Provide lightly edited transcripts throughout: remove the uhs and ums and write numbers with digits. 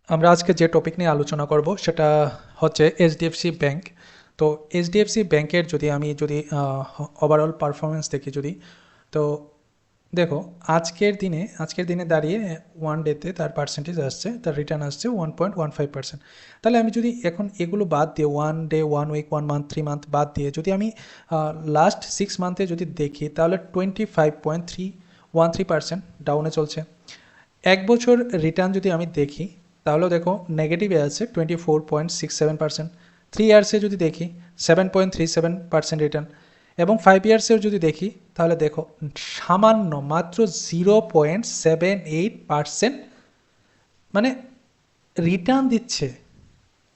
আমরা আজকে যে টপিক নিয়ে আলোচনা করব সেটা হচ্ছে এইচডিএফসি ব্যাংক। তো এইচডিএফসি ব্যাংকের যদি ওভারঅল পারফরমেন্স দেখি তো দেখো, আজকের দিনে দাঁড়িয়ে ওয়ান ডেতে তার পার্সেন্টেজ আসছে, তার রিটার্ন আসছে 1.15%। তাহলে আমি যদি এখন এগুলো বাদ দিয়ে 1 ডে, 1 উইক, 1 মান্থ, 3 মান্থ বাদ দিয়ে যদি আমি লাস্ট 6 মান্থে যদি দেখি, তাহলে 25.313% ডাউনে চলছে। এক বছর রিটার্ন যদি আমি দেখি, তাহলেও দেখো নেগেটিভে আছে 24.67%। 3 ইয়ার্সে যদি দেখি 7.37% রিটার্ন, এবং 5 ইয়ার্সেও যদি দেখি তাহলে দেখো সামান্য মাত্র 0.78% মানে রিটার্ন দিচ্ছে।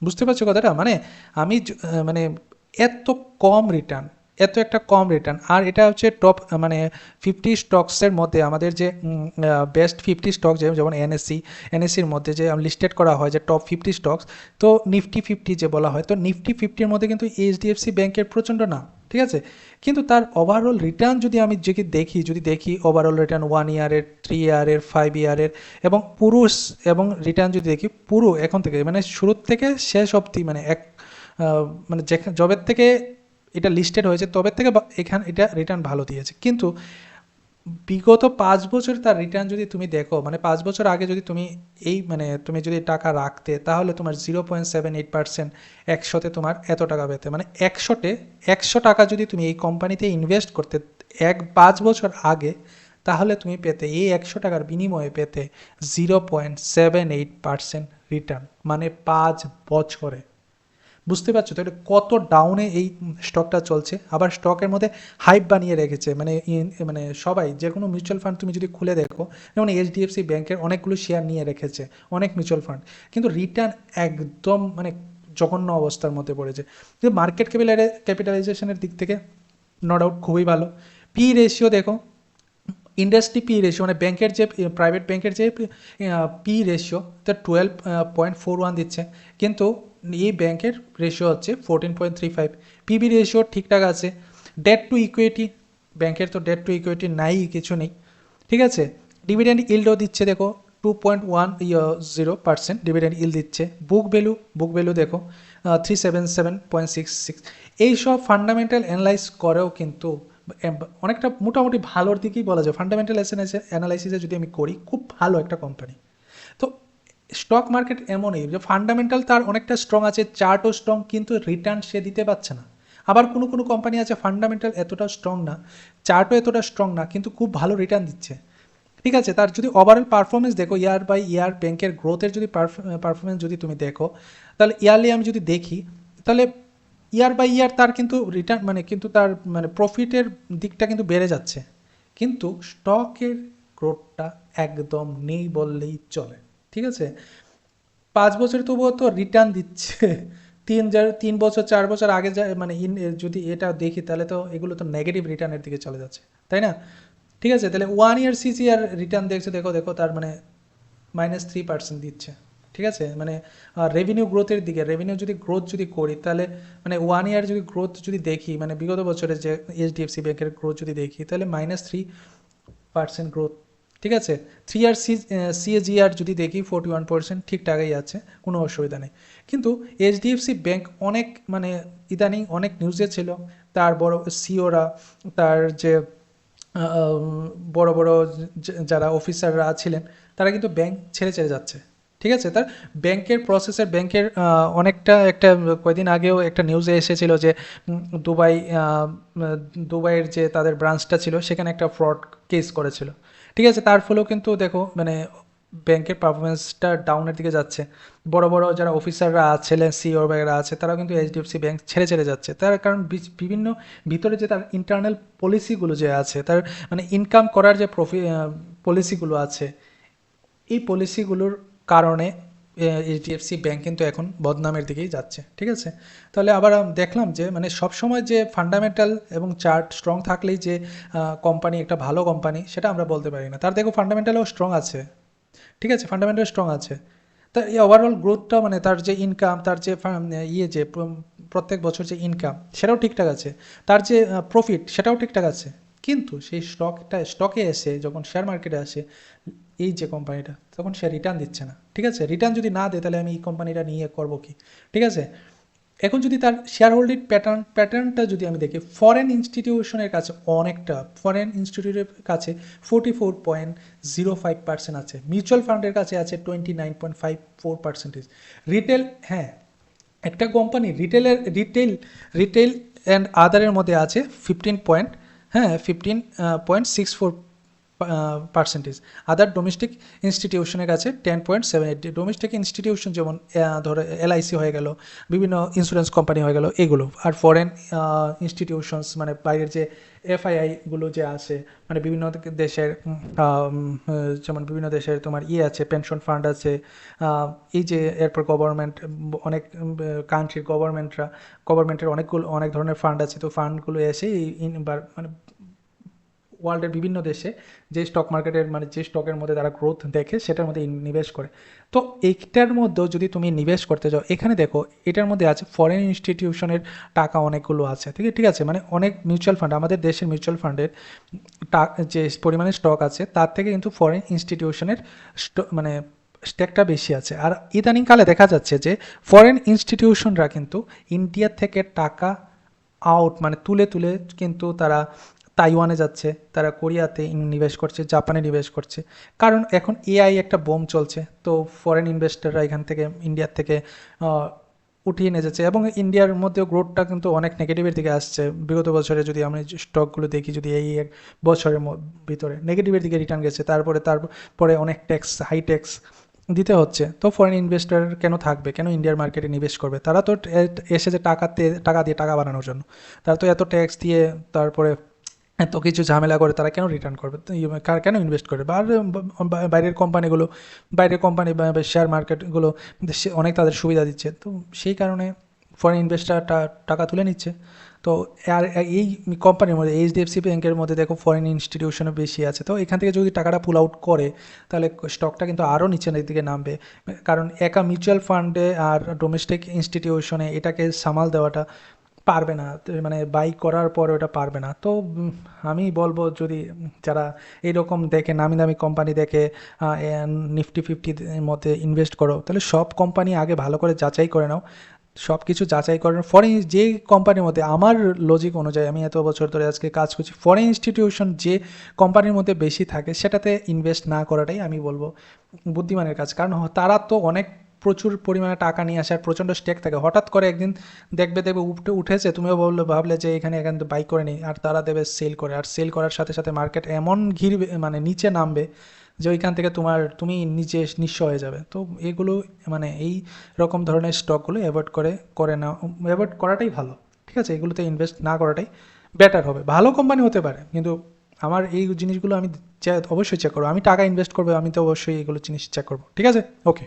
বুঝতে পারছো কথাটা? মানে আমি মানে এত কম রিটার্ন, এত একটা কম রিটার্ন। আর এটা হচ্ছে টপ মানে 50 স্টকসের মধ্যে আমাদের যে বেস্ট 50 স্টক, যেমন এনএসসির মধ্যে যে লিস্টেড করা হয় যে টপ 50 স্টকস, তো নিফটি 50 যে বলা হয়, তো নিফটি 50-র মধ্যে কিন্তু এইচডিএফসি ব্যাংকের প্রচণ্ড নাম। ঠিক আছে, কিন্তু তার ওভারঅল রিটার্ন যদি দেখি ওভারঅল রিটার্ন 1 ইয়ারের, 3 ইয়ারের, 5 ইয়ারের এবং এবং রিটার্ন যদি দেখি পুরো এখন থেকে মানে শুরুর থেকে শেষ অবধি, মানে মানে যেখানে জবের থেকে এটা লিস্টেড হয়েছে তবে থেকে এখানে এটা রিটার্ন ভালো দিয়েছে। কিন্তু বিগত 5 বছর তার রিটার্ন যদি তুমি দেখো, মানে 5 বছর আগে যদি তুমি তুমি যদি টাকা রাখতে, তাহলে তোমার 0.78% একশোতে তোমার এত টাকা পেতে, মানে 100 টাকা যদি তুমি এই কোম্পানিতে ইনভেস্ট করতে 5 বছর আগে, তাহলে তুমি পেতে এই 100 টাকার বিনিময়ে পেতে 0.78% রিটার্ন, মানে 5 বছরে। বুঝতে পারছো তো এটা কত ডাউনে এই স্টকটা চলছে। আবার স্টকের মধ্যে হাইপ বানিয়ে রেখেছে, মানে সবাই, যে কোনো মিউচুয়াল ফান্ড তুমি যদি খুলে দেখো, যেমন এইচডিএফসি ব্যাংকের অনেকগুলো শেয়ার নিয়ে রেখেছে অনেক মিউচুয়াল ফান্ড, কিন্তু রিটার্ন একদম মানে জঘন্য অবস্থার মধ্যে পড়েছে। কিন্তু মার্কেট ক্যাপিটালাইজেশনের দিক থেকে নো ডাউট খুবই ভালো। পি রেশিও দেখো, ইন্ডাস্ট্রি পি রেশিও মানে ব্যাংকের যে প্রাইভেট ব্যাংকের যে পি রেশিও, তা 12.41 দিচ্ছে, কিন্তু এই ব্যাংকের রেশিও হচ্ছে 14.35। পিবি রেশিও ঠিকঠাক আছে। ডেট টু ইকুইটি, ব্যাংকের তো ডেট টু ইকুইটি নাই, কিছু নেই। ঠিক আছে, ডিভিডেন্ড ইল্ডও দিচ্ছে দেখো 2.10% ডিভিডেন্ড ইল দিচ্ছে। বুক ভ্যালু দেখো 377.66। এইসব ফান্ডামেন্টাল অ্যানালাইজ করেও কিন্তু অনেকটা মোটামুটি ভালোর দিকেই বলা যায়। ফান্ডামেন্টাল অ্যানালাইসিসে যদি আমি করি, খুব ভালো একটা কোম্পানি। তো স্টক মার্কেট এমনই যে ফান্ডামেন্টাল তার অনেকটা স্ট্রং আছে, চার্টও স্ট্রং, কিন্তু রিটার্ন সে দিতে পারছে না। আবার কোনো কোনো কোম্পানি আছে ফান্ডামেন্টাল এতটা স্ট্রং না, চার্টও এতটা স্ট্রং না, কিন্তু খুব ভালো রিটার্ন দিচ্ছে। ঠিক আছে, তার যদি ওভারঅল পারফরমেন্স দেখো, ইয়ার বাই ইয়ার ব্যাংকের গ্রোথের যদি পারফরমেন্স যদি তুমি দেখো, তাহলে ইয়ারলি আমি যদি দেখি, তাহলে ইয়ার বাই ইয়ার তার কিন্তু রিটার্ন কিন্তু তার প্রফিটের দিকটা কিন্তু বেড়ে যাচ্ছে, কিন্তু স্টকের গ্রোথটা একদম নেই বললেই চলে। ঠিক আছে, 5 বছর তবুও তো রিটার্ন দিচ্ছে। 3 বছর 4 বছর আগে যদি এটা দেখি, তাহলে তো এগুলো তো নেগেটিভ রিটার্নের দিকে চলে যাচ্ছে, তাই না? ঠিক আছে, তাহলে 1 ইয়ার সিসিআর রিটার্ন দেখছো, দেখো দেখো তার -3% দিচ্ছে। ঠিক আছে, রেভিনিউ গ্রোথের দিকে, রেভিনিউ যদি গ্রোথ যদি করি, তাহলে 1 ইয়ার যদি গ্রোথ যদি দেখি, বিগত বছরের যে এইচডিএফসি ব্যাংকের গ্রোথ যদি দেখি, তাহলে -3% গ্রোথ। ঠিক আছে, 3 ইয়ার সিএজিআর যদি দেখি 41%, ঠিকঠাকই আছে, কোনো অসুবিধা নেই। কিন্তু এইচডিএফসি ব্যাংক অনেক ইদানিং অনেক নিউজে ছিল, তার বড় সিওরা, তার যে বড় বড় যারা অফিসাররা ছিলেন, তারা কিন্তু ব্যাংক ছেড়ে ছেড়ে যাচ্ছে। ঠিক আছে, তার ব্যাংকের অনেকটা একটা কয়েকদিন আগেও একটা নিউজে এসেছিল যে দুবাই দুবাইয়ের যে তাদের ব্রাঞ্চটা ছিল, সেখানে একটা ফ্রড কেস করেছিল। ঠিক আছে, তার ফলেও কিন্তু দেখো ব্যাংকের পারফরমেন্সটা ডাউনের দিকে যাচ্ছে। বড় বড় যারা অফিসাররা আছিলেন, সিইও বগেরা আছে, তারাও কিন্তু এইচডিএফসি ব্যাংক ছেড়ে ছেড়ে যাচ্ছে। তার কারণ বিভিন্ন ভিতরে যে তার ইন্টারনাল পলিসিগুলো যে আছে, তার ইনকাম করার যে পলিসিগুলো আছে, এই পলিসিগুলোর কারণে এইচডিএফসি ব্যাংক কিন্তু এখন বদনামের দিকেই যাচ্ছে। ঠিক আছে, তাহলে আবার দেখলাম যে সবসময় যে ফান্ডামেন্টাল এবং চার্ট স্ট্রং থাকলেই যে কোম্পানি একটা ভালো কোম্পানি, সেটা আমরা বলতে পারি না। তার দেখো ফান্ডামেন্টালও স্ট্রং আছে। ঠিক আছে, ফান্ডামেন্টাল স্ট্রং আছে। তার এই ওভারঅল গ্রোথটা, তার যে ইনকাম, তার যে প্রত্যেক বছর যে ইনকাম, সেটাও ঠিকঠাক আছে। তার যে প্রফিট, সেটাও ঠিকঠাক আছে। কিন্তু সেই স্টকে এসে যখন শেয়ার মার্কেটে আসে, এই যে কোম্পানিটা, তখন সে রিটার্ন দিচ্ছে না। ঠিক আছে, রিটার্ন যদি না দেয় তাহলে আমি এই কোম্পানিটা নিয়ে করবো কি? ঠিক আছে, এখন যদি তার শেয়ার হোল্ডিং প্যাটার্নটা যদি আমি দেখি, ফরেন ইনস্টিটিউশনের কাছে অনেকটা, ফরেন ইনস্টিটিউটের কাছে 44.05% আছে, মিউচুয়াল ফান্ডের কাছে আছে 29.54%। রিটেল, হ্যাঁ, একটা কোম্পানি রিটেল অ্যান্ড আদারের মধ্যে আছে 15.64%। আদার ডোমেস্টিক ইনস্টিটিউশনের কাছে 10.78। ডোমেস্টিক ইনস্টিটিউশন যেমন ধরো এলআইসি হয়ে গেল, বিভিন্ন ইন্স্যুরেন্স কোম্পানি হয়ে গেল এগুলো। আর ফরেন ইনস্টিটিউশনস মানে বাইরের যে এফআইআইগুলো যে আছে, মানে বিভিন্ন দেশের যেমন বিভিন্ন দেশের তোমার আছে, পেনশন ফান্ড আছে, এই যে এরপর গভর্নমেন্ট, অনেক কান্ট্রির গভর্নমেন্টের অনেক ধরনের ফান্ড আছে। তো ফান্ডগুলো এসে মানে ওয়ার্ল্ডের বিভিন্ন দেশে যে স্টক মার্কেটের মানে যে স্টকের মধ্যে তারা গ্রোথ দেখে সেটার মধ্যে নিবেশ করে। তো এইটার মধ্যেও যদি তুমি নিবেশ করতে যাও, এখানে দেখো এটার মধ্যে আছে ফরেন ইনস্টিটিউশনের টাকা অনেকগুলো আছে। ঠিক আছে, মানে অনেক মিউচুয়াল ফান্ড, আমাদের দেশের মিউচুয়াল ফান্ডের যে পরিমাণে স্টক আছে তার থেকে কিন্তু ফরেন ইনস্টিটিউশনের মানে স্টেকটা বেশি আছে। আর ইদানিংকালে দেখা যাচ্ছে যে ফরেন ইনস্টিটিউশনরা কিন্তু ইন্ডিয়া থেকে টাকা মানে তুলে তুলে কিন্তু তারা তাইওয়ানে যাচ্ছে, তারা কোরিয়াতে নিবেশ করছে, জাপানে নিবেশ করছে। কারণ এখন এআই একটা বোম চলছে, তো ফরেন ইনভেস্টররা এখান থেকে ইন্ডিয়ার থেকে উঠিয়ে নিয়ে যাচ্ছে। এবং ইন্ডিয়ার মধ্যেও গ্রোথটা কিন্তু অনেক নেগেটিভের দিকে আসছে। বিগত বছরে যদি আমরা স্টকগুলো দেখি, যদি এই এক বছরের ভিতরে নেগেটিভের দিকে রিটার্ন গেছে, তারপরে অনেক ট্যাক্স, হাই ট্যাক্স দিতে হচ্ছে। তো ফরেন ইনভেস্টর কেন থাকবে, কেন ইন্ডিয়ার মার্কেটে নিবেশ করবে? তারা তো এসেছে টাকা দিয়ে টাকা বানানোর জন্য। তারা তো এত ট্যাক্স দিয়ে, তারপরে এত কিছু ঝামেলা করে তারা কেন রিটার্ন করবে, কেন ইনভেস্ট করবে? আর বাইরের কোম্পানিগুলো, বাইরের কোম্পানি বা শেয়ার মার্কেটগুলো অনেক তাদের সুবিধা দিচ্ছে, তো সেই কারণে ফরেন ইনভেস্টারটা টাকা তুলে নিচ্ছে। তো আর এই কোম্পানির মধ্যে এইচডিএফসি ব্যাংকের মধ্যে দেখো ফরেন ইনস্টিটিউশনও বেশি আছে। তো এখান থেকে যদি টাকাটা পুল আউট করে তাহলে স্টকটা কিন্তু আরও নিচের দিকে নামবে। কারণ একা মিউচুয়াল ফান্ডে আর ডোমেস্টিক ইনস্টিটিউশনে এটাকে সামাল দেওয়াটা পারবে না, মানে বাই করার পরে ওটা পারবে না। তো আমি বলবো যদি যারা এরকম দেখে নামি দামি কোম্পানি দেখে নিফটি ফিফটির মধ্যে ইনভেস্ট করো, তাহলে সব কোম্পানি আগে ভালো করে যাচাই করে নাও। সব কিছু যাচাই করার ফরেন যে কোম্পানির মধ্যে, আমার লজিক অনুযায়ী, আমি এত বছর ধরে আজকে কাজ করছি, ফরেন ইনস্টিটিউশন যে কোম্পানির মধ্যে বেশি থাকে সেটাতে ইনভেস্ট না করাটাই আমি বলবো বুদ্ধিমানের কাজ। কারণ তারা তো প্রচুর পরিমাণে টাকা নিয়ে আসে আর প্রচণ্ড স্টেক থাকে। হঠাৎ করে একদিন দেখবে উঠেছে, তুমিও ভাবলে যে এখান থেকে বাই করে নিই, আর তারা দেবে সেল করে। আর সেল করার সাথে সাথে মার্কেট এমন ঘিরবে, মানে নিচে নামবে যে ওইখান থেকে তুমি নিচে নিঃস্ব হয়ে যাবে। তো এগুলো মানে এই রকম ধরনের স্টকগুলো অ্যাভয়েড করাটাই ভালো। ঠিক আছে, এগুলোতে ইনভেস্ট না করাটাই বেটার হবে। ভালো কোম্পানি হতে পারে, কিন্তু আমার এই জিনিসগুলো আমি অবশ্যই চেক করবো। আমি টাকা ইনভেস্ট করবো, আমি তো অবশ্যই এগুলো জিনিস চেক করবো। ঠিক আছে, ওকে।